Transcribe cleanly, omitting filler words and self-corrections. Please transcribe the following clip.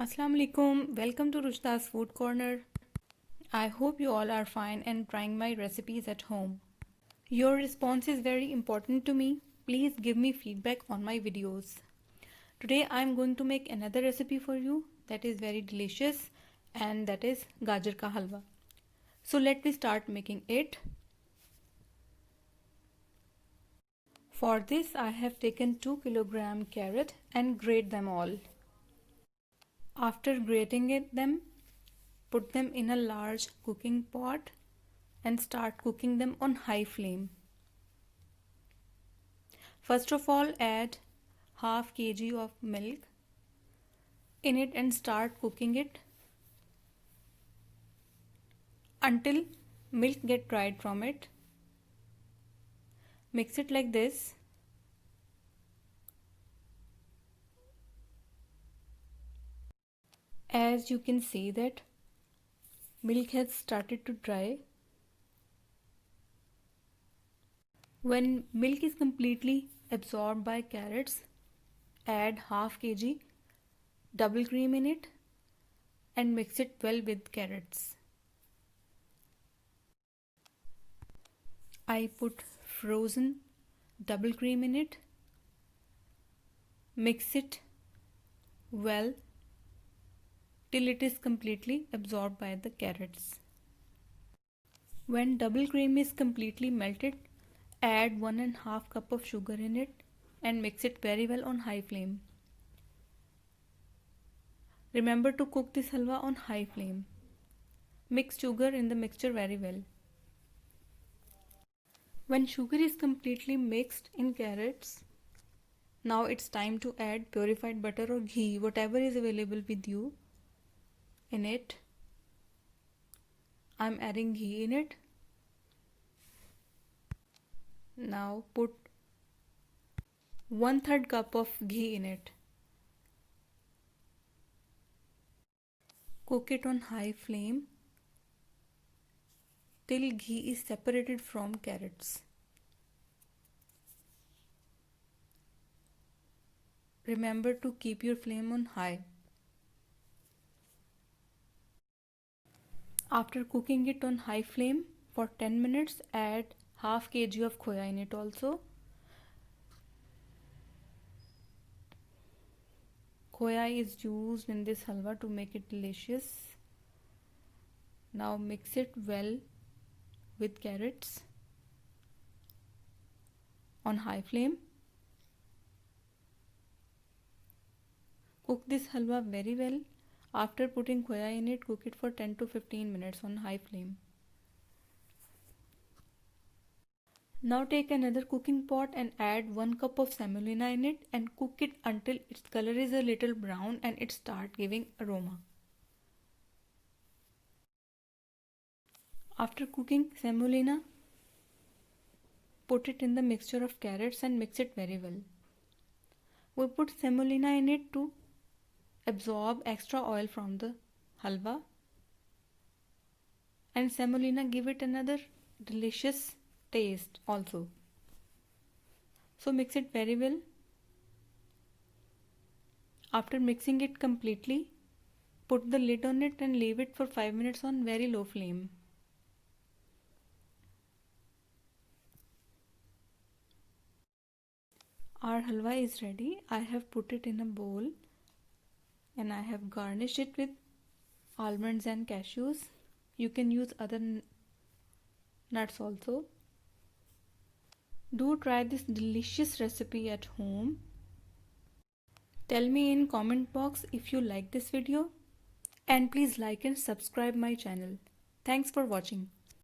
Assalamu alaikum. Welcome to Rushda's Food Corner. I hope you all are fine and trying my recipes at home. Your response is very important to me. Please give me feedback on my videos. Today I am going to make another recipe for you that is very delicious, and that is Gajar Ka Halwa. So let me start making it. For this I have taken 2 kilogram carrot and grate them all. After grating them, put them in a large cooking pot and start cooking them on high flame. First of all, add half kg of milk in it and start cooking it until milk get dried from it. Mix it like this. As you can see that milk has started to dry. When milk is completely absorbed by carrots, add half kg double cream in it and mix it well with carrots. I put frozen double cream in it. Mix it well till it is completely absorbed by the carrots. When double cream is completely melted, add 1.5 cup of sugar in it and mix it very well on high flame. Remember to cook this halwa on high flame. Mix sugar in the mixture very well. When sugar is completely mixed in carrots, now it's time to add purified butter or ghee, whatever is available with you, in it. I'm adding ghee in it. Now put 1/3 cup of ghee in it. Cook it on high flame till ghee is separated from carrots. Remember to keep your flame on high. After cooking it on high flame for 10 minutes, add half kg of khoya in it also. Khoya is used in this halwa to make it delicious. Now mix it well with carrots on high flame. Cook this halwa very well. After putting khoya in it, cook it for 10 to 15 minutes on high flame. Now take another cooking pot and add 1 cup of semolina in it and cook it until its color is a little brown and it start giving aroma. After cooking semolina, put it in the mixture of carrots and mix it very well. We put semolina in it to absorb extra oil from the halwa, and semolina give it another delicious taste also. So mix it very well. After mixing it completely, put the lid on it and leave it for 5 minutes on very low flame. Our halwa is ready. I have put it in a bowl and I have garnished it with almonds and cashews. You can use other nuts also. Do try this delicious recipe at home. Tell me in comment box if you like this video, and please like and subscribe my channel. Thanks for watching.